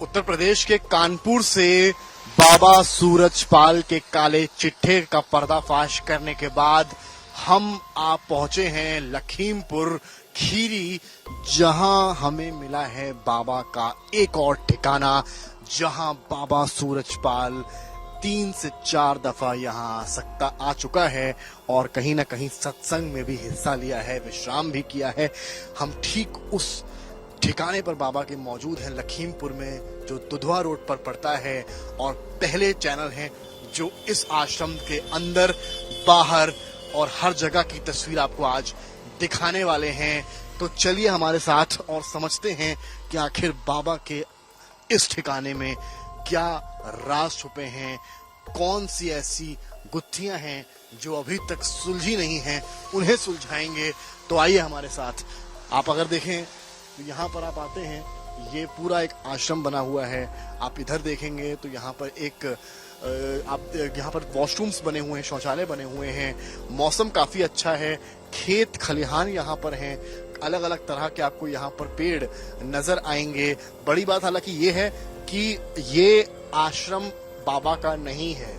उत्तर प्रदेश के कानपुर से बाबा सूरजपाल के काले चिट्ठे का पर्दाफाश करने के बाद हम आप पहुंचे हैं लखीमपुर खीरी, जहां हमें मिला है बाबा का एक और ठिकाना, जहां बाबा सूरजपाल 3 से 4 दफा यहाँ आ चुका है और कहीं ना कहीं सत्संग में भी हिस्सा लिया है, विश्राम भी किया है। हम ठीक उस ठिकाने पर बाबा के मौजूद हैं लखीमपुर में, जो दुधवा रोड पर पड़ता है, और पहले चैनल हैं जो इस आश्रम के अंदर बाहर और हर जगह की तस्वीर आपको आज दिखाने वाले हैं। तो चलिए हमारे साथ और समझते हैं कि आखिर बाबा के इस ठिकाने में क्या राज छुपे हैं, कौन सी ऐसी गुत्थियां हैं जो अभी तक सुलझी नहीं हैं, उन्हें सुलझाएंगे। तो आइए हमारे साथ। आप अगर देखें तो यहाँ पर आप आते हैं, ये पूरा एक आश्रम बना हुआ है। आप इधर देखेंगे तो यहाँ पर यहाँ पर वॉशरूम्स बने हुए हैं, शौचालय बने हुए हैं। मौसम काफी अच्छा है, खेत खलिहान यहाँ पर हैं, अलग अलग तरह के आपको यहाँ पर पेड़ नजर आएंगे। बड़ी बात हालांकि ये है कि ये आश्रम बाबा का नहीं है।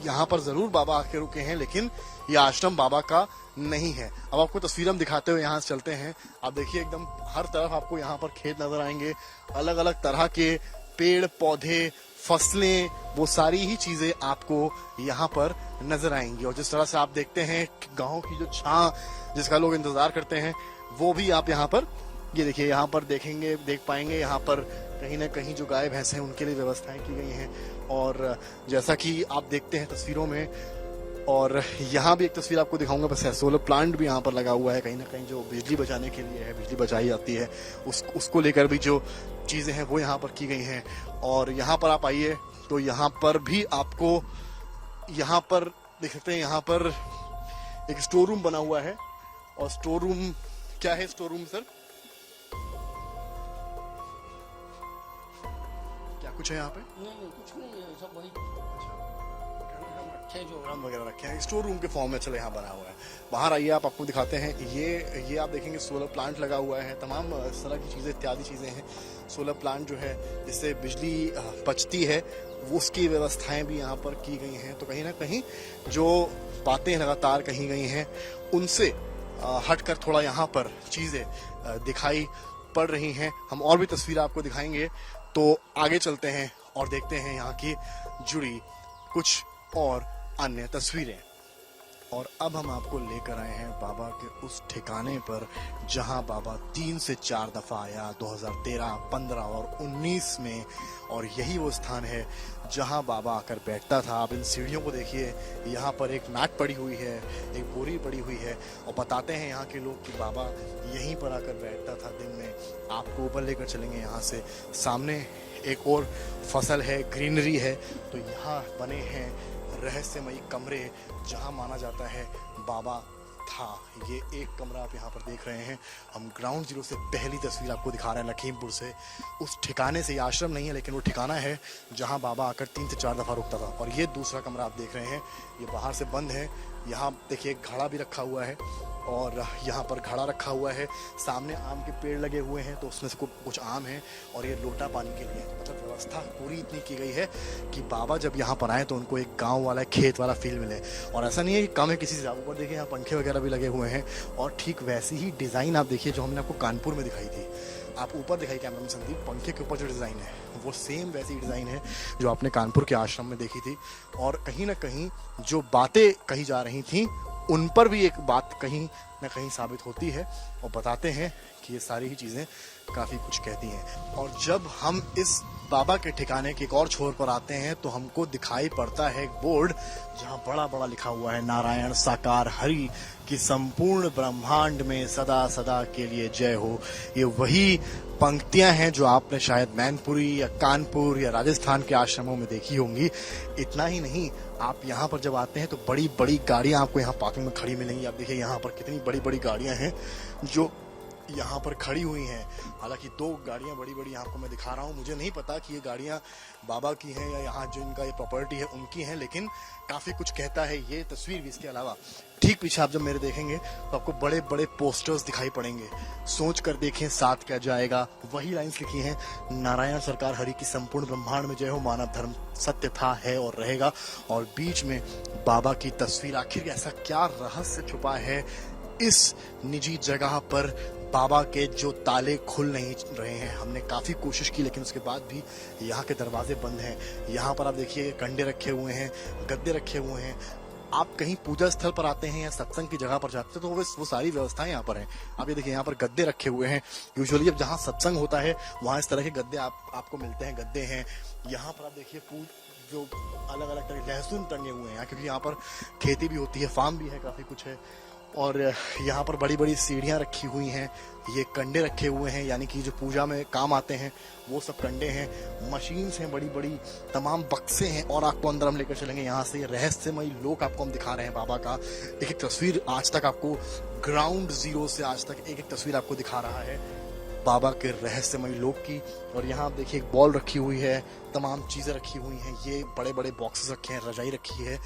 यहाँ पर जरूर बाबा आके रुके हैं, लेकिन ये आश्रम बाबा का नहीं है। अब आपको तस्वीर हम दिखाते हुए यहाँ से चलते हैं। आप देखिए एकदम हर तरफ आपको यहाँ पर खेत नजर आएंगे, अलग अलग तरह के पेड़ पौधे, फसलें, वो सारी ही चीजें आपको यहाँ पर नजर आएंगी। और जिस तरह से आप देखते हैं गाँव की जो छां जिसका लोग इंतजार करते हैं, वो भी आप यहाँ पर ये देखिए, यहाँ पर देख पाएंगे। यहाँ पर कहीं ना कहीं जो गाय भैंस हैं उनके लिए व्यवस्थाएं की गई हैं। और जैसा कि आप देखते हैं तस्वीरों में, और यहाँ भी एक तस्वीर आपको दिखाऊंगा, बस सोलर प्लांट भी यहाँ पर लगा हुआ है, कहीं ना कहीं जो बिजली बचाने के लिए है, बिजली बचाई जाती है, उसको लेकर भी जो चीजें हैं वो यहाँ पर की गई हैं। और यहाँ पर आप आइए तो यहाँ पर भी आपको यहाँ पर देख सकते हैं, यहाँ पर एक स्टोर रूम बना हुआ है। और स्टोर रूम क्या है? स्टोर रूम सर क्या कुछ है यहाँ पे? नहीं, कुछ नहीं है, सब वही जो ड्रम वगैरह रखे हैं स्टोर रूम के फॉर्म में चले यहाँ बना हुआ है। बाहर आइए, आपको दिखाते हैं। ये आप देखेंगे सोलर प्लांट लगा हुआ है, तमाम इस तरह की चीजें, इत्यादि चीजें हैं। सोलर प्लांट जो है जिससे बिजली बचती है, वो उसकी व्यवस्थाएं भी यहाँ पर की गई हैं। तो कहीं ना कहीं जो बातें लगातार कही गई हैं उनसे हटकर थोड़ा यहाँ पर चीजें दिखाई पड़ रही हैं। हम और भी तस्वीर आपको दिखाएंगे, तो आगे चलते हैं और देखते हैं यहाँ की जुड़ी कुछ और अन्य तस्वीरें। और अब हम आपको लेकर आए हैं बाबा के उस ठिकाने पर जहां बाबा 3 से 4 दफा आया, 2013, 15 और 19 में। और यही वो स्थान है जहां बाबा आकर बैठता था। आप इन सीढ़ियों को देखिए, यहाँ पर एक मैट पड़ी हुई है, एक बोरी पड़ी हुई है, और बताते हैं यहाँ के लोग कि बाबा यहीं पर आकर बैठता था दिन में। आपको ऊपर लेकर चलेंगे यहाँ से। सामने एक और फसल है, ग्रीनरी है। तो यहाँ बने हैं रहस्यमयी कमरे, जहां माना जाता है बाबा था। ये एक कमरा आप यहाँ पर देख रहे हैं। हम ग्राउंड जीरो से पहली तस्वीर आपको दिखा रहे हैं लखीमपुर से। उस ठिकाने से, ये आश्रम नहीं है लेकिन वो ठिकाना है जहां बाबा आकर 3 से 4 दफा रुकता था। और ये दूसरा कमरा आप देख रहे हैं, ये बाहर से बंद है। यहाँ देखिए एक घड़ा भी रखा हुआ है, और यहाँ पर घड़ा रखा हुआ है। सामने आम के पेड़ लगे हुए हैं, तो उसमें से कुछ आम है, और ये लोटा पानी के लिए। मतलब व्यवस्था पूरी इतनी की गई है कि बाबा जब यहाँ पर आए तो उनको एक गांव वाला, खेत वाला फील मिले। और ऐसा नहीं है कि कम है किसी से। आप ऊपर देखिए, यहाँ पंखे वगैरह भी लगे हुए हैं। और ठीक वैसी ही डिज़ाइन आप देखिए जो हमने आपको कानपुर में दिखाई थी। आप ऊपर दिखाई कैमरा में संदीप, पंखे के ऊपर जो डिज़ाइन है वो सेम वैसी डिज़ाइन है जो आपने कानपुर के आश्रम में देखी थी। और कहीं ना कहीं जो बातें कही जा रही थी उन पर भी एक बात कहीं ना कहीं साबित होती है, और बताते हैं कि ये सारी ही चीज़ें काफ़ी कुछ कहती हैं। और जब हम इस बाबा के ठिकाने के एक और छोर पर आते हैं तो हमको दिखाई पड़ता है एक बोर्ड जहां बड़ा बड़ा लिखा हुआ है, नारायण साकार हरि की संपूर्ण ब्रह्मांड में सदा सदा के लिए जय हो। ये वही पंक्तियां हैं जो आपने शायद मैनपुरी या कानपुर या राजस्थान के आश्रमों में देखी होंगी। इतना ही नहीं, आप यहाँ पर जब आते हैं तो बड़ी बड़ी गाड़ियां आपको यहाँ पार्किंग में खड़ी मिलेंगी। आप देखिए यहाँ पर कितनी बड़ी बड़ी गाड़ियां हैं जो यहाँ पर खड़ी हुई हैं। हालांकि दो गाड़ियाँ बड़ी बड़ी आपको मैं दिखा रहा हूँ। मुझे नहीं पता कि ये गाड़ियाँ बाबा की हैं या यहाँ जो इनका ये प्रॉपर्टी है उनकी हैं, लेकिन काफ़ी कुछ कहता है ये तस्वीर भी। इसके अलावा ठीक पीछे आप जब मेरे देखेंगे तो आपको बड़े बड़े पोस्टर्स दिखाई पड़ेंगे। सोच कर देखें साथ क्या जाएगा, वही लाइन्स लिखी हैं, नारायण सरकार हरि की संपूर्ण ब्रह्मांड में जय हो, मानव धर्म सत्य था, है और रहेगा। और बीच में बाबा की तस्वीर। आखिर ऐसा क्या रहस्य छुपा है इस निजी जगह पर बाबा के जो ताले खुल नहीं रहे हैं? हमने काफ़ी कोशिश की लेकिन उसके बाद भी यहाँ के दरवाजे बंद हैं। यहाँ पर आप देखिए कंडे रखे हुए हैं, गद्दे रखे हुए हैं। आप कहीं पूजा स्थल पर आते हैं या सत्संग की जगह पर जाते हैं तो वो सारी व्यवस्थाएं यहाँ पर हैं। आप ये देखिए यहाँ पर गद्दे रखे हुए हैं। यूजुअली जब जहाँ सत्संग होता है वहाँ इस तरह के गद्दे आपको मिलते हैं, गद्दे हैं। यहाँ पर आप देखिए जो अलग अलग तरह लहसुन टंगे हुए हैं क्योंकि यहाँ पर खेती भी होती है, फार्म भी है, काफ़ी कुछ है। और यहाँ पर बड़ी बड़ी सीढ़ियाँ रखी हुई हैं, ये कंडे रखे हुए हैं यानी कि जो पूजा में काम आते हैं वो सब कंडे हैं। मशीन्स हैं बड़ी बड़ी, तमाम बक्से हैं। और आपको अंदर हम लेकर चलेंगे यहाँ से। ये रहस्यमयी लोक आपको हम दिखा रहे हैं बाबा का। एक एक तस्वीर आज तक आपको ग्राउंड जीरो से आज तक एक एक तस्वीर आपको दिखा रहा है बाबा के रहस्यमयी लोक की। और यहाँ आप देखिए एक बॉल रखी हुई है, तमाम चीज़ें रखी हुई हैं। ये बड़े बड़े बॉक्सेस रखे हैं, रजाई रखी है।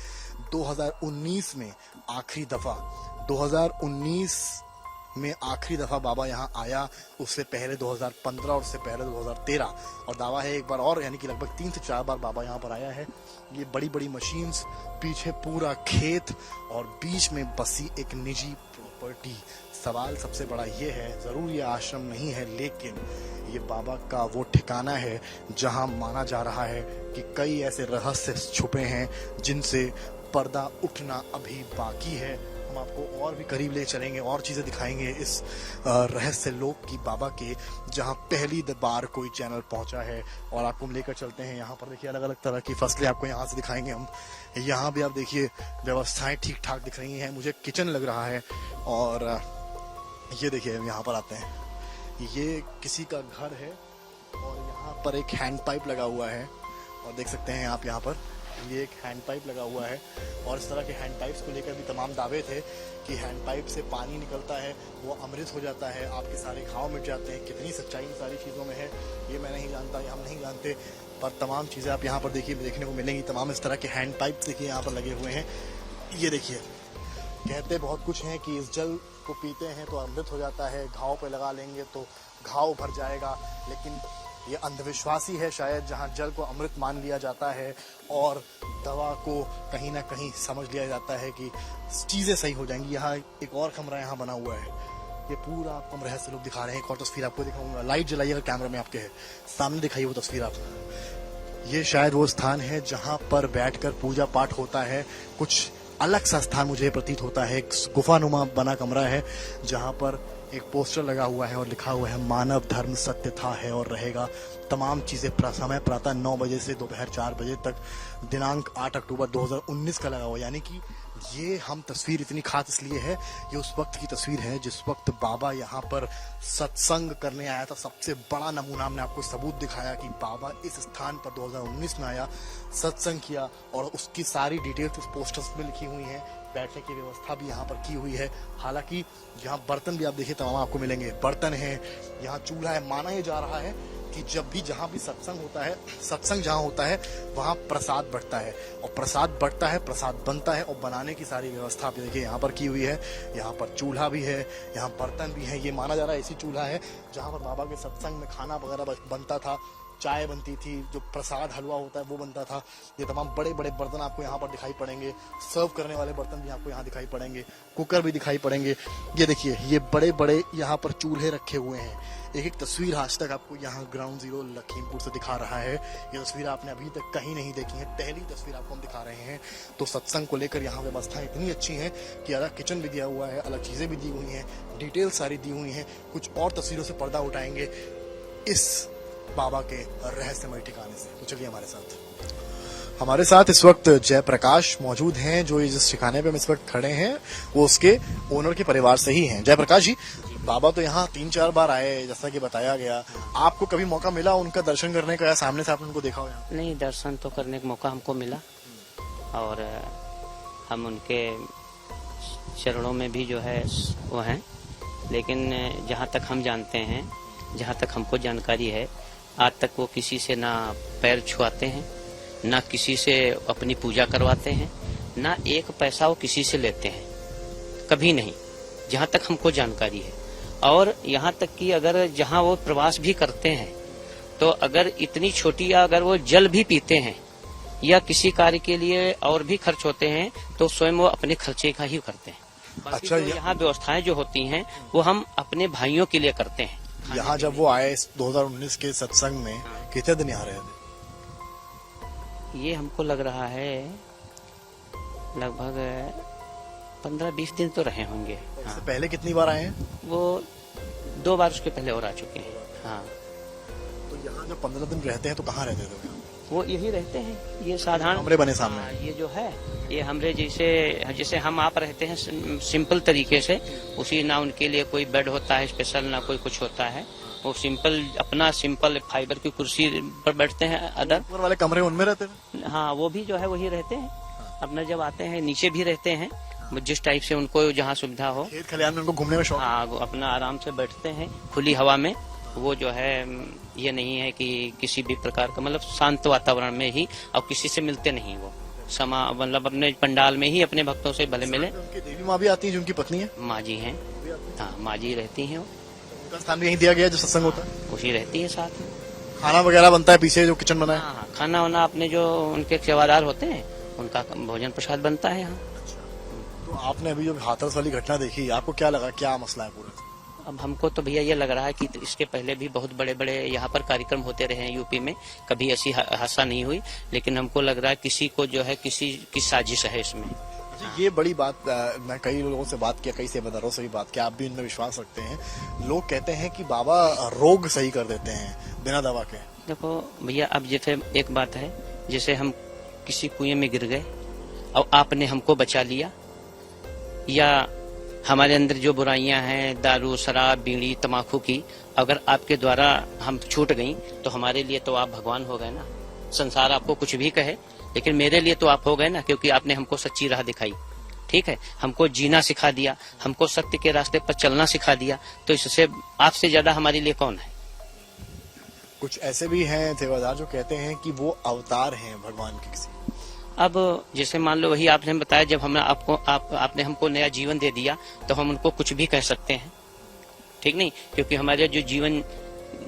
2019 में आखिरी दफ़ा 2019 में आखिरी दफ़ा बाबा यहाँ आया। उससे पहले 2015 और उससे पहले 2013। और दावा है एक बार और, यानी कि लगभग 3 से 4 बार बाबा यहाँ पर आया है। ये बड़ी बड़ी मशीन्स, पीछे पूरा खेत और बीच में बसी एक निजी प्रॉपर्टी। सवाल सबसे बड़ा ये है, ज़रूर ये आश्रम नहीं है लेकिन ये बाबा का वो ठिकाना है जहाँ माना जा रहा है कि कई ऐसे रहस्य छुपे हैं जिनसे पर्दा उठना अभी बाकी है। हम आपको और भी करीब ले चलेंगे और चीज़ें दिखाएंगे इस रहस्य लोक की बाबा के, जहाँ पहली बार कोई चैनल पहुँचा है। और आपको हम लेकर चलते हैं। यहाँ पर देखिए अलग अलग तरह की फसलें आपको यहाँ से दिखाएंगे हम। यहाँ भी आप देखिए व्यवस्थाएं ठीक ठाक दिख रही हैं। मुझे किचन लग रहा है। और ये देखिए यहाँ पर आते हैं, ये किसी का घर है और यहाँ पर एक हैंड पाइप लगा हुआ है। और देख सकते हैं आप यहाँ पर ये एक हैंड पाइप लगा हुआ है। और इस तरह के हैंड पाइप्स को लेकर भी तमाम दावे थे कि हैंड पाइप से पानी निकलता है, वो अमृत हो जाता है, आपके सारे घाव मिट जाते हैं। कितनी सच्चाई इन सारी चीज़ों में है ये मैं नहीं जानता, ये हम नहीं जानते, पर तमाम चीज़ें आप यहाँ पर देखिए देखने को मिलेंगी। तमाम इस तरह के हैंड पाइप देखिए यहाँ पर लगे हुए हैं। ये देखिए कहते बहुत कुछ हैं कि इस जल को पीते हैं तो अमृत हो जाता है, घाव पे लगा लेंगे तो घाव भर जाएगा। लेकिन ये अंधविश्वासी है शायद, जहाँ जल को अमृत मान लिया जाता है और दवा को कहीं ना कहीं समझ लिया जाता है कि चीज़ें सही हो जाएंगी। यहाँ एक और कमरा यहाँ बना हुआ है। ये पूरा आपको हम रहस्य लोग दिखा रहे हैं। एक और तस्वीर आपको दिखाऊंगा, लाइट जलाइएगा कैमरा में आपके है सामने, दिखाइए वो तस्वीर आप। ये शायद वो स्थान है जहाँ पर बैठकर पूजा पाठ होता है। कुछ अलग सा स्थान मुझे प्रतीत होता है। एक गुफानुमा बना कमरा है जहाँ पर एक पोस्टर लगा हुआ है और लिखा हुआ है मानव धर्म सत्य था, है और रहेगा। तमाम चीज़ें समय प्रातः 9 बजे से दोपहर 4 बजे तक। दिनांक 8 अक्टूबर 2019 का लगा हुआ, यानी कि ये हम तस्वीर इतनी खास इसलिए है, ये उस वक्त की तस्वीर है जिस वक्त बाबा यहाँ पर सत्संग करने आया था। सबसे बड़ा नमूना हमने आपको सबूत दिखाया कि बाबा इस स्थान पर 2019 में आया, सत्संग किया। और उसकी सारी डिटेल्स उस पोस्टर्स में लिखी हुई हैं। बैठने की व्यवस्था भी यहाँ पर की हुई है। हालांकि यहाँ बर्तन भी आप देखिए तमाम आपको मिलेंगे, बर्तन हैं, यहाँ चूल्हा है। माना ये जा रहा है कि जब भी जहाँ भी सत्संग होता है, सत्संग जहाँ होता है वहाँ प्रसाद बढ़ता है, और प्रसाद बढ़ता है, प्रसाद बनता है, और बनाने की सारी व्यवस्था आप देखिए यहाँ पर की हुई है। यहाँ पर चूल्हा भी है, यहाँ बर्तन भी है। ये माना जा रहा है ऐसी चूल्हा है जहाँ पर बाबा के सत्संग में खाना वगैरह बनता था, चाय बनती थी, जो प्रसाद हलवा होता है वो बनता था। ये तमाम बड़े बड़े बर्तन आपको यहाँ पर दिखाई पड़ेंगे। सर्व करने वाले बर्तन भी आपको यहाँ दिखाई पड़ेंगे, कुकर भी दिखाई पड़ेंगे। ये देखिए ये बड़े बड़े यहाँ पर चूल्हे रखे हुए हैं। एक एक तस्वीर आज तक आपको यहाँ ग्राउंड जीरो लखीमपुर से दिखा रहा है। ये तस्वीर आपने अभी तक कहीं नहीं देखी है, पहली तस्वीर आपको हम दिखा रहे हैं। तो सत्संग को लेकर यहाँ व्यवस्था इतनी अच्छी है कि अलग किचन भी दिया हुआ है, अलग चीज़ें भी दी हुई हैं, डिटेल सारी दी हुई हैं। कुछ और तस्वीरों से पर्दा उठाएंगे इस बाबा के रहस्यमय ठिकाने से। तो चलिए हमारे साथ इस वक्त जयप्रकाश मौजूद हैं, जो जिस ठिकाने पे हम इस वक्त खड़े हैं वो उसके ओनर के परिवार से ही हैं। जयप्रकाश जी, बाबा तो यहाँ 3-4 बार आए जैसा कि बताया गया, आपको कभी मौका मिला उनका दर्शन करने का, या सामने से आपने उनको देखा हो? यहाँ नहीं, दर्शन तो करने का मौका हमको मिला और हम उनके चरणों में भी जो है वो हैं लेकिन जहाँ तक हम जानते हैं, जहाँ तक हमको जानकारी है, आज तक वो किसी से ना पैर छुआते हैं, ना किसी से अपनी पूजा करवाते हैं, ना एक पैसा वो किसी से लेते हैं, कभी नहीं, जहाँ तक हमको जानकारी है। और यहाँ तक कि अगर जहाँ वो प्रवास भी करते हैं तो अगर इतनी छोटी या अगर वो जल भी पीते हैं या किसी कार्य के लिए और भी खर्च होते हैं तो स्वयं वो अपने खर्चे का ही करते हैं। बाकी अच्छा, जो यहाँ व्यवस्थाएं जो होती हैं वो हम अपने भाइयों के लिए करते हैं। यहाँ जब वो आए इस 2019 के सत्संग में कितने दिन यहाँ रहे थे? ये हमको लग रहा है लगभग 15-20 दिन तो रहे होंगे। इससे पहले कितनी बार आए हैं? वो 2 बार उसके पहले और आ चुके हैं। हाँ, तो यहाँ जब 15 दिन रहते हैं तो कहाँ रहते थे? वो यही रहते हैं, ये साधारण कमरे बने सामने। हाँ, ये जो है ये हमरे जैसे हम आप रहते हैं सिंपल तरीके से, उसी ना उनके लिए कोई बेड होता है स्पेशल, ना कोई कुछ होता है। वो अपना सिंपल फाइबर की कुर्सी पर बैठते हैं। अदर ऊपर वाले कमरे उनमें रहते थे? हाँ, वो भी जो है वही रहते हैं। अपना जब आते हैं नीचे भी रहते हैं, जिस टाइप से उनको जहाँ सुविधा हो। खेत खलियान में उनको घूमने में शौक? हाँ, वो अपना आराम से बैठते हैं खुली हवा में। वो जो है ये नहीं है कि किसी भी प्रकार का, मतलब शांत वातावरण में ही, और किसी से मिलते नहीं। वो मतलब अपने पंडाल में ही अपने भक्तों से भले मिले। उनकी देवी माँ भी आती है जो उनकी पत्नी है? माँ जी हैं, हाँ माँ जी रहती हैं। उनका स्थान भी यहीं दिया गया है जो सत्संग होता है? उसी रहती है साथ में। खाना वगैरह बनता है पीछे जो किचन बना है? हाँ, खाना वाना अपने जो उनके सेवादार होते हैं उनका भोजन प्रसाद बनता है यहाँ। तो आपने अभी जो हाथरस वाली घटना देखी, आपको क्या लगा, क्या मसला है पूरा? अब हमको तो भैया ये लग रहा है कि इसके पहले भी बहुत बड़े बड़े यहाँ पर कार्यक्रम होते रहे हैं यूपी में, कभी ऐसी हादसा नहीं हुई। लेकिन हमको लग रहा है किसी को जो है किसी की साजिश है इसमें। ये बड़ी बात, मैं कई लोगों से बात किया, कई सेवादारों से भी बात किया, आप भी इनमें विश्वास रखते हैं। लोग कहते हैं कि बाबा रोग सही कर देते हैं बिना दवा के। देखो भैया, अब जैसे एक बात है, जैसे हम किसी कुएं में गिर गए और आपने हमको बचा लिया, या हमारे अंदर जो बुराइयां हैं दारू शराब बीड़ी तम्बाकू की, अगर आपके द्वारा हम छूट गई तो हमारे लिए तो आप भगवान हो गए ना। संसार आपको कुछ भी कहे, लेकिन मेरे लिए तो आप हो गए ना, क्योंकि आपने हमको सच्ची राह दिखाई। ठीक है, हमको जीना सिखा दिया, हमको सत्य के रास्ते पर चलना सिखा दिया। तो इससे आपसे ज्यादा हमारे लिए कौन है? कुछ ऐसे भी हैं सेवादार जो कहते हैं कि वो अवतार हैं भगवान के किसी। अब जैसे मान लो वही आपने बताया, जब हमने आपने हमको नया जीवन दे दिया तो हम उनको कुछ भी कह सकते हैं, ठीक नहीं? क्योंकि हमारे जो जीवन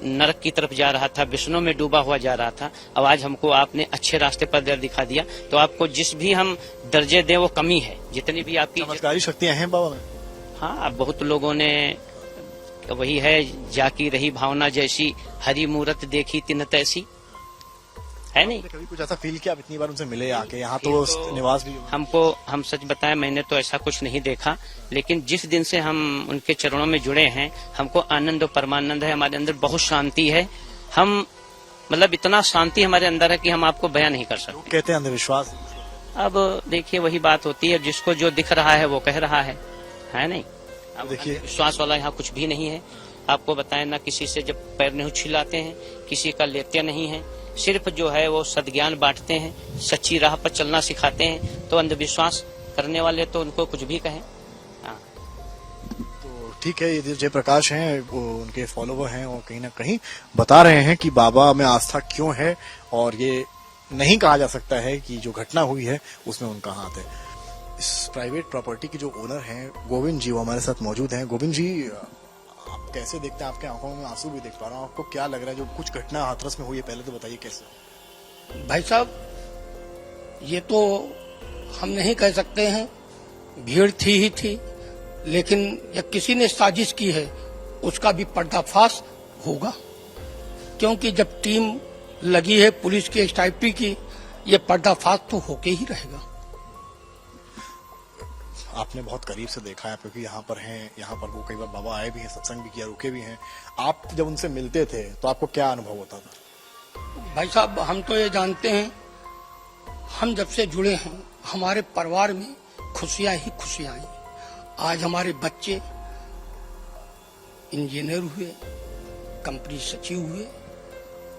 नरक की तरफ जा रहा था, विष्णु में डूबा हुआ जा रहा था, अब आज हमको आपने अच्छे रास्ते पर दर दिखा दिया। तो आपको जिस भी हम दर्जे दें वो कमी है, जितनी भी आपकी चमत्कारी शक्तियां हैं बाबा में। हाँ, अब बहुत लोगों ने वही है, जाकी रही भावना जैसी, हरी मूरत देखी तिन तैसी, है नहीं? कभी कुछ ऐसा फील किया, आप इतनी बार उनसे मिले आके, यहाँ तो निवास भी? हम सच बताएं, मैंने तो ऐसा कुछ नहीं देखा, लेकिन जिस दिन से हम उनके चरणों में जुड़े हैं हमको आनंद और परमानंद है। हमारे अंदर बहुत शांति है, हम मतलब इतना शांति हमारे अंदर है कि हम आपको बयान नहीं कर सकते। कहते हैं अंधविश्वास। अब देखिए वही बात होती है, जिसको जो दिख रहा है वो कह रहा है नहीं? अब देखिए, विश्वास वाला यहाँ कुछ भी नहीं है। आपको बताएं ना, किसी से जब पैर नहीं छिलाते हैं, किसी का लेते नहीं है, सिर्फ जो है वो सद्ज्ञान बांटते हैं, सच्ची राह पर चलना सिखाते हैं। तो अंधविश्वास करने वाले तो उनको कुछ भी कहें। हाँ, तो ठीक है, ये जयप्रकाश हैं, वो उनके फॉलोवर हैं और कहीं ना कहीं बता रहे हैं कि बाबा में आस्था क्यों है, और ये नहीं कहा जा सकता है कि जो घटना हुई है उसमें उनका हाथ है। इस प्राइवेट प्रॉपर्टी के जो ओनर हैं गोविंद जी, वो हमारे साथ मौजूद हैं। गोविंद जी, आप कैसे देखते हैं? आपके आंखों में आंसू भी देख पा रहा हूँ, आपको क्या लग रहा है जो कुछ घटना हाथरस में हुई है, पहले तो बताइए कैसे? भाई साहब, ये तो हम नहीं कह सकते हैं, भीड़ थी ही थी, लेकिन या किसी ने साजिश की है उसका भी पर्दाफाश होगा, क्योंकि जब टीम लगी है पुलिस की एसआईटी की, ये पर्दाफाश तो होके ही रहेगा। आपने बहुत करीब से देखा है क्योंकि यहाँ पर हैं, यहाँ पर वो कई बार बाबा आए भी हैं, सत्संग भी किया, रुके भी हैं। आप जब उनसे मिलते थे तो आपको क्या अनुभव होता था? भाई साहब, हम तो ये जानते हैं, हम जब से जुड़े हैं हमारे परिवार में खुशियां ही खुशियां आई। आज हमारे बच्चे इंजीनियर हुए, कंपनी सचिव हुए,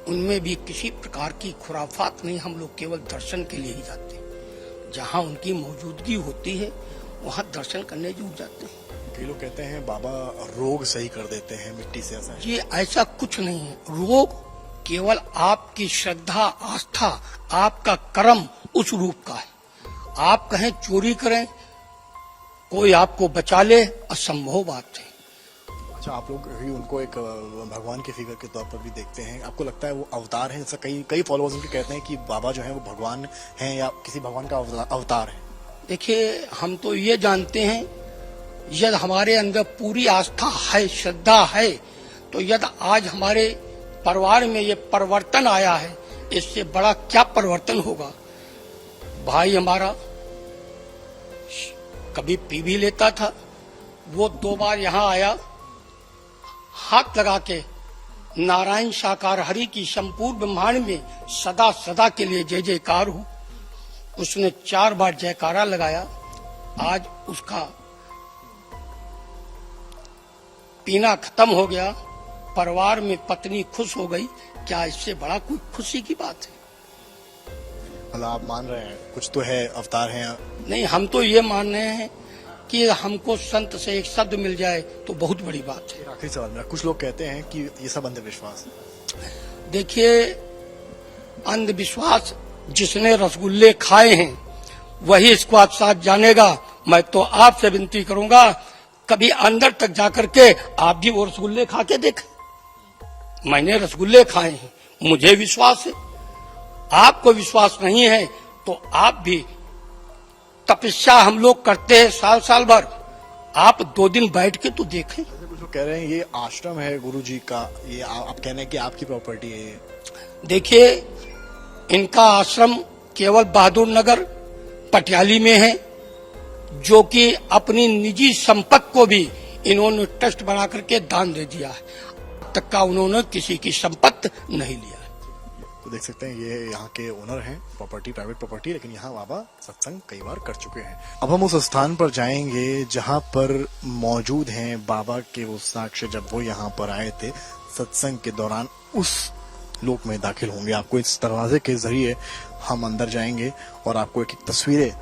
उनमें भी किसी प्रकार की खुराफात नहीं। हम लोग केवल दर्शन के लिए ही जाते हैं, जहां उनकी मौजूदगी होती है वहां दर्शन करने जुट जाते हैं। कई लोग कहते हैं बाबा रोग सही कर देते हैं मिट्टी से, ऐसा है? ये ऐसा कुछ नहीं है। रोग केवल आपकी श्रद्धा, आस्था, आपका कर्म उस रूप का है। आप कहें चोरी करें, कोई आपको बचा ले, असंभव बात है। अच्छा, आप लोग भी उनको एक भगवान के फिगर के तौर पर भी देखते हैं, आपको लगता है वो अवतार है? जैसा कई फॉलोअर्स उनके कहते हैं कि बाबा जो है वो भगवान हैं या किसी भगवान का अवतार है। देखिए, हम तो ये जानते हैं यदि हमारे अंदर पूरी आस्था है, श्रद्धा है, तो यदि आज हमारे परिवार में ये परिवर्तन आया है, इससे बड़ा क्या परिवर्तन होगा। भाई हमारा कभी पी भी लेता था, वो 2 बार यहाँ आया, हाथ लगा के नारायण साकार हरि की संपूर्ण ब्रह्मांड में सदा सदा के लिए जय जयकार हो। उसने 4 बार जयकारा लगाया। आज उसका पीना खत्म हो गया, परिवार में पत्नी खुश हो गई। क्या इससे बड़ा कोई खुशी की बात है? मतलब आप मान रहे हैं कुछ तो है, अवतार है? नहीं, हम तो ये मान रहे हैं कि हमको संत से एक शब्द मिल जाए तो बहुत बड़ी बात है। आखिरी सवाल मेरा, कुछ लोग कहते हैं कि ये सब अंधविश्वास है। देखिए, अंधविश्वास जिसने रसगुल्ले खाए हैं वही इसको आप साथ जानेगा। मैं तो आपसे विनती करूंगा, कभी अंदर तक जाकर के आप भी वो रसगुल्ले खा के देखें। मैंने रसगुल्ले खाए हैं, मुझे विश्वास है। आपको विश्वास नहीं है तो आप भी, तपस्या हम लोग करते हैं साल साल भर, आप 2 दिन बैठ के तो देखें। कुछ लोग कह रहे हैं ये आश्रम है गुरु जी का, ये आप कह रहे हैं कि आपकी प्रॉपर्टी है ये। देखिए, इनका आश्रम केवल बहादुर नगर पटियाली में है, जो कि अपनी निजी संपत्ति को भी इन्होंने ट्रस्ट बना करके दान दे दिया है। अब तक का उन्होंने किसी की संपत्ति नहीं लिया। तो देख सकते हैं ये यहाँ के ओनर हैं, प्रॉपर्टी प्राइवेट प्रॉपर्टी, लेकिन यहाँ बाबा सत्संग कई बार कर चुके हैं। अब हम उस स्थान पर जाएंगे जहाँ पर मौजूद हैं बाबा के वो साक्ष्य, जब वो यहाँ पर आए थे सत्संग के दौरान, उस लोक में दाखिल होंगे। आपको इस दरवाजे के जरिए हम अंदर जाएंगे और आपको एक तस्वीरें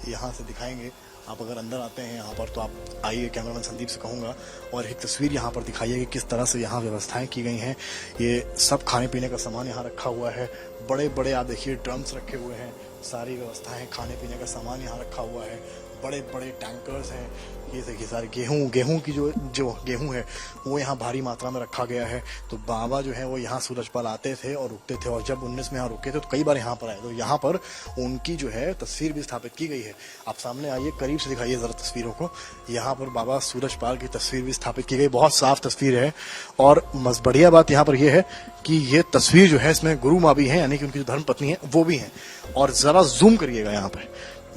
यहाँ से दिखाएंगे। आप अगर अंदर आते हैं यहाँ पर तो आप आइए, कैमरामैन संदीप से कहूँगा, और एक तस्वीर यहाँ पर दिखाइए कि किस तरह से यहाँ व्यवस्थाएं की गई हैं। ये सब खाने पीने का सामान यहाँ रखा हुआ है, बड़े बड़े आप देखिए ड्रम्स रखे हुए हैं, सारी व्यवस्थाएं, खाने पीने का सामान यहाँ रखा हुआ है, बड़े बड़े टैंकर्स हैं। ये देखिए सारे गेहूं की जो गेहूं है वो यहाँ भारी मात्रा में रखा गया है। तो बाबा जो है वो यहाँ सूरजपाल आते थे और रुकते थे, और जब 19 में यहाँ रुके थे तो कई बार यहाँ पर आए, तो यहाँ पर उनकी जो है तस्वीर भी स्थापित की गई है। आप सामने आइए, करीब से दिखाइए जरा तस्वीरों को। यहाँ पर बाबा सूरजपाल की तस्वीर भी स्थापित की गई, बहुत साफ तस्वीर है। और बढ़िया बात यहाँ पर यह है कि ये तस्वीर जो है इसमें गुरु माँ भी है, यानी कि उनकी जो धर्म पत्नी है वो भी है। और जरा जूम करिएगा यहाँ पर,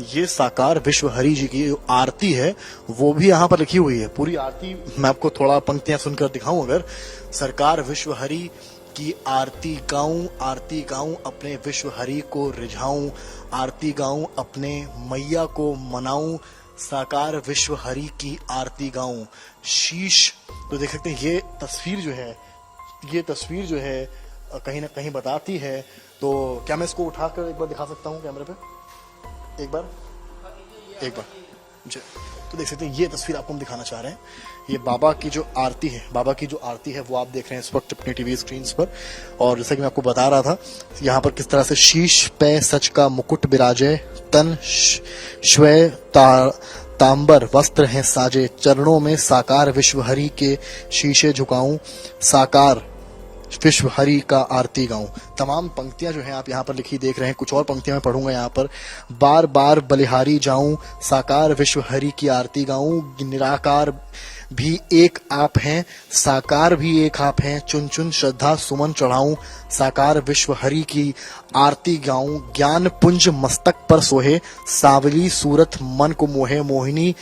ये साकार विश्व हरि जी की आरती है वो भी यहाँ पर लिखी हुई है। पूरी आरती मैं आपको थोड़ा पंक्तियां सुनकर दिखाऊं। अगर सरकार विश्व हरि की आरती गाऊं अपने विश्व हरि को रिझाऊं, आरती गाऊं अपने मैया को मनाऊं, साकार विश्व हरि की आरती गाऊं शीश। तो देख सकते हैं ये तस्वीर जो है कहीं ना कहीं बताती है। तो क्या मैं इसको उठाकर एक बार दिखा सकता हूँ कैमरे पे? एक बार जी। तो देख सकते हैं ये तस्वीर आपको हम दिखाना चाह रहे हैं। ये बाबा की जो आरती है वो आप देख रहे हैं इस वक्त अपनी टीवी स्क्रीन पर। और जैसा कि मैं आपको बता रहा था, यहाँ पर किस तरह से शीश पे सच का मुकुट विराजे, तन श्वेय तांबर वस्त्र हैं साजे, चरणों में साकार विश्व हरि के शीशे झुकाऊं, साकार विश्व हरि का आरती गाऊं। तमाम पंक्तियां जो हैं आप यहाँ पर लिखी देख रहे हैं। कुछ और पंक्तियां मैं पढ़ूंगा यहाँ पर। बार बार बलिहारी जाऊं, साकार विश्व हरि की आरती गाऊं, निराकार भी एक आप हैं, साकार भी एक आप हैं, चुन चुन श्रद्धा सुमन चढ़ाऊं, साकार विश्व हरि की आरती गाऊं, ज्ञान पुंज मस्तक पर सोहे, सावली सूरत मन को मोहे, मोहिनी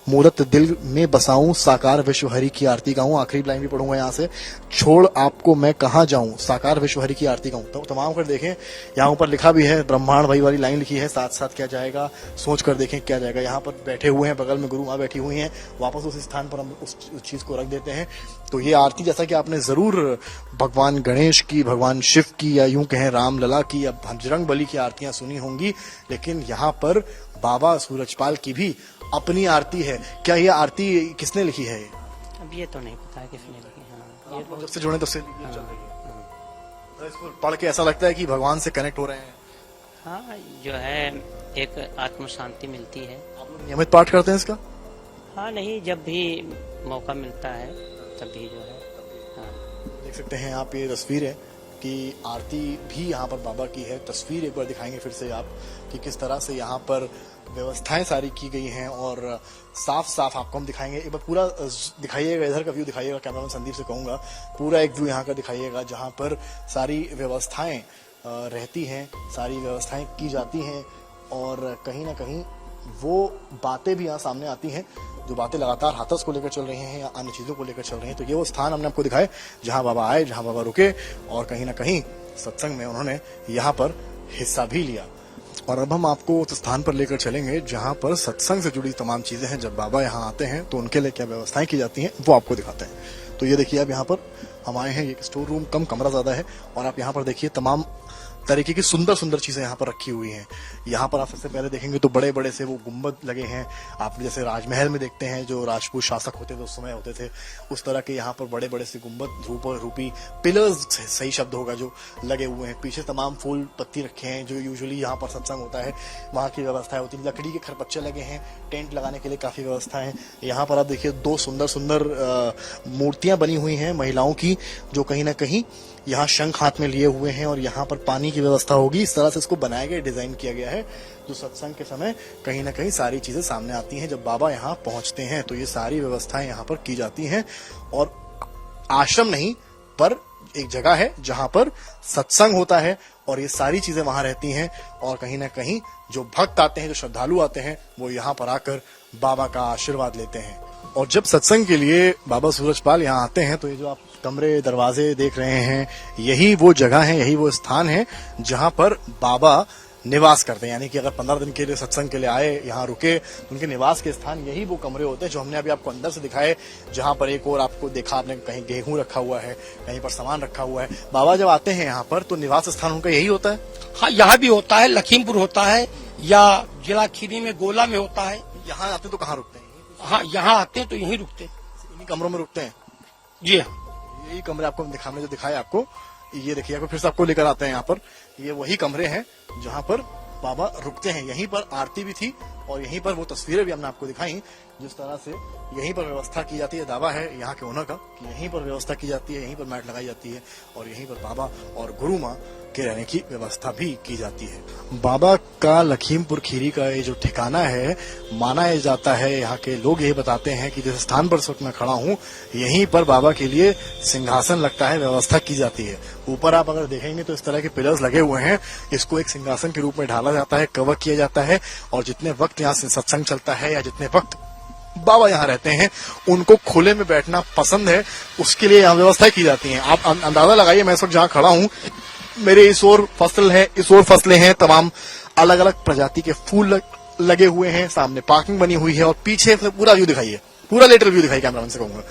मूरत दिल में बसाऊं, साकार विश्व हरि की आरती गाऊं। आखिरी लाइन भी पढ़ूंगा यहाँ से, छोड़ आपको मैं कहाँ जाऊं, साकार विश्व हरि की आरती गाऊं। तो तमाम कर देखें, यहाँ ऊपर लिखा भी है, ब्रह्मांड भाई वाली लाइन लिखी है, साथ साथ क्या जाएगा, सोच कर देखें क्या जाएगा। यहाँ पर बैठे हुए हैं, बगल में गुरु माँ बैठी हुई हैं, वापस उस स्थान पर हम उस चीज को रख देते हैं। तो ये आरती जैसा कि आपने जरूर भगवान गणेश की, भगवान शिव की, या यूं कहें राम लला की या बजरंग बली की आरतियां सुनी होंगी, लेकिन यहाँ पर बाबा सूरजपाल की भी अपनी आरती है। क्या ये आरती किसने लिखी है? अब ये तो नहीं पता किसने लिखी। हाँ, ये आप लोग जब से जुड़े तब से चल रही है। तो इसको पढ़ के ऐसा लगता है कि भगवान से कनेक्ट हो रहे हैं। हाँ, जो है एक आत्म शांति मिलती है। आप लोग नियमित पाठ करते हैं इसका? हाँ, नहीं, जब भी मौका मिलता है तभी जो है। हाँ, देख सकते हैं आप, ये तस्वीर है कि आरती भी यहाँ पर बाबा की है। तस्वीर एक बार दिखाएंगे फिर से आप कि किस तरह से यहाँ पर व्यवस्थाएं सारी की गई हैं, और साफ साफ आपको हम दिखाएंगे। एक बार पूरा दिखाइएगा, इधर का व्यू दिखाइएगा। कैमरामैन संदीप से कहूंगा पूरा एक व्यू यहाँ का दिखाइएगा, जहाँ पर सारी व्यवस्थाएं रहती हैं, सारी व्यवस्थाएं की जाती हैं, और कहीं ना कहीं वो बातें भी यहाँ सामने आती हैं, जो बातें लगातार हाथरस को लेकर चल रही हैं या अन्य चीजों को लेकर चल रही हैं। तो ये वो स्थान हमने आपको दिखाए जहां बाबा आए, जहां बाबा रुके, और कहीं ना कहीं सत्संग में उन्होंने यहाँ पर हिस्सा भी लिया। और अब हम आपको उस स्थान पर लेकर चलेंगे जहां पर सत्संग से जुड़ी तमाम चीजें हैं। जब बाबा यहाँ आते हैं तो उनके लिए क्या व्यवस्थाएं की जाती हैं वो आपको दिखाते हैं। तो ये देखिए, आप यहाँ पर हम आए हैं, एक स्टोर रूम कम कमरा ज्यादा है, और आप यहाँ पर देखिए तमाम तरीके की सुंदर सुंदर चीजें यहाँ पर रखी हुई हैं। यहाँ पर आप सबसे पहले देखेंगे तो बड़े बड़े से वो गुंबद लगे हैं। आप जैसे राजमहल में देखते हैं, जो राजपूत शासक होते थे उस समय होते थे, उस तरह के यहाँ पर बड़े बड़े से गुंबद रूपी पिलर्स, सही शब्द होगा, जो लगे हुए हैं। पीछे तमाम फूल पत्ती रखे हैं, जो यूजुअली यहाँ पर सत्संग होता है वहाँ की व्यवस्थाएं होती है। लकड़ी के खरपच्चे लगे हैं, टेंट लगाने के लिए काफी व्यवस्था है। यहाँ पर आप देखिए दो सुंदर सुंदर मूर्तियां बनी हुई हैं महिलाओं की, जो कहीं ना कहीं यहाँ शंख हाथ में लिए हुए हैं, और यहाँ पर पानी की व्यवस्था होगी। इस तरह से इसको बनाया गया, डिजाइन किया गया है, जो सत्संग के समय कहीं ना कहीं सारी चीजें सामने आती हैं। जब बाबा यहाँ पहुंचते हैं तो ये सारी व्यवस्थाएं यहाँ पर की जाती हैं। और आश्रम नहीं, पर एक जगह है जहां पर सत्संग होता है, और ये सारी चीजें वहां रहती हैं। और कहीं ना कहीं जो भक्त आते हैं, जो श्रद्धालु आते हैं, वो यहाँ पर आकर बाबा का आशीर्वाद लेते हैं। और जब सत्संग के लिए बाबा सूरजपाल यहाँ आते हैं तो ये जो आप कमरे दरवाजे देख रहे हैं, यही वो जगह है, यही वो स्थान है जहां पर बाबा निवास करते हैं। यानी कि अगर 15 दिन के लिए सत्संग के लिए आए, यहाँ रुके, तो उनके निवास के स्थान यही वो कमरे होते हैं जो हमने अभी आपको अंदर से दिखाए। जहां पर एक और आपको देखा, आपने कहीं गेहूं रखा हुआ है, कहीं पर सामान रखा हुआ है। बाबा जब आते हैं यहाँ पर तो निवास स्थान उनका यही होता है। हाँ, यहाँ भी होता है, लखीमपुर होता है, या जिला खीरी में गोला में होता है। यहाँ आते तो कहाँ रुकते हैं? हाँ, यहाँ आते हैं तो यहीं रुकते हैं। इन्हीं कमरों में रुकते हैं? जी हाँ, यही कमरे आपको दिखाने जो दिखाए आपको, ये देखिए, आपको फिर से आपको लेकर आते हैं यहाँ पर। ये वही कमरे हैं जहाँ पर बाबा रुकते हैं। यहीं पर आरती भी थी, और यहीं पर वो तस्वीरें भी हमने आपको दिखाई, जिस तरह से यहीं पर व्यवस्था की जाती है। दावा है यहाँ के ओनर का कि यहीं पर व्यवस्था की जाती है, यहीं पर मैट लगाई जाती है, और यहीं पर बाबा और गुरु माँ के रहने की व्यवस्था भी की जाती है। बाबा का लखीमपुर खीरी का ये जो ठिकाना है, माना जाता है, यहाँ के लोग यही बताते हैं कि जिस स्थान पर इस वक्त मैं खड़ा हूँ, यहीं पर बाबा के लिए सिंहासन लगता है, व्यवस्था की जाती है। ऊपर आप अगर देखेंगे तो इस तरह के पिलर्स लगे हुए हैं, इसको एक सिंहासन के रूप में ढाला जाता है, कवर किया जाता है, और जितने वक्त यहाँ से सत्संग चलता है या जितने वक्त बाबा यहाँ रहते हैं, उनको खुले में बैठना पसंद है, उसके लिए यहाँ व्यवस्थाएं की जाती हैं। आप अंदाजा लगाइए, मैं इस वक्त जहाँ खड़ा हूँ, मेरे इस ओर फसल है, इस ओर फसलें हैं, तमाम अलग अलग प्रजाति के फूल लगे हुए हैं, सामने पार्किंग बनी हुई है, और पीछे पूरा व्यू दिखाइए, पूरा लेटरल व्यू दिखाइए कैमरामैन से कहूंगा।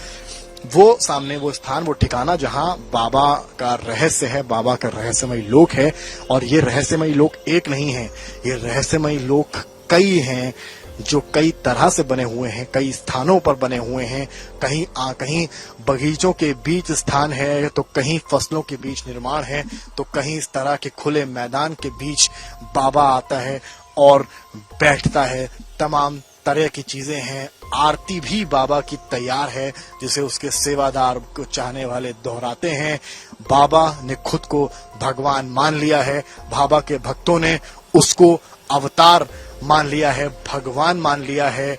वो सामने वो स्थान, वो ठिकाना जहां बाबा का रहस्य है, बाबा का रहस्यमयी लोक है। और ये रहस्यमयी लोक एक नहीं है, ये रहस्यमयी लोक कई हैं, जो कई तरह से बने हुए हैं, कई स्थानों पर बने हुए हैं। कहीं बगीचों के बीच स्थान है, तो कहीं फसलों के बीच निर्माण है, तो कहीं इस तरह के खुले मैदान के बीच बाबा आता है और बैठता है। तमाम तरह की चीजें हैं। आरती भी बाबा की तैयार है, जिसे उसके सेवादार को चाहने वाले दोहराते हैं। बाबा ने खुद को भगवान मान लिया है, बाबा के भक्तों ने उसको अवतार मान लिया है, भगवान मान लिया है।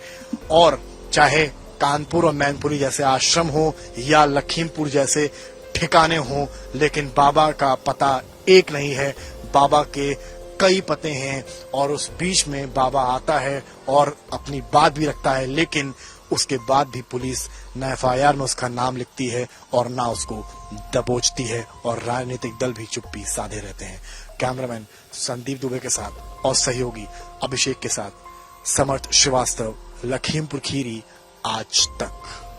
और चाहे कानपुर और मैनपुरी जैसे आश्रम हो या लखीमपुर जैसे ठिकाने हो, लेकिन बाबा का पता एक नहीं है, बाबा के कई पते हैं। और उस बीच में बाबा आता है और अपनी बात भी रखता है, लेकिन उसके बाद भी पुलिस न FIR में उसका नाम लिखती है और ना उसको दबोचती है, और राजनीतिक दल भी चुप्पी साधे रहते हैं। कैमरामैन संदीप दुबे के साथ और सहयोगी अभिषेक के साथ समर्थ श्रीवास्तव, लखीमपुर खीरी, आज तक।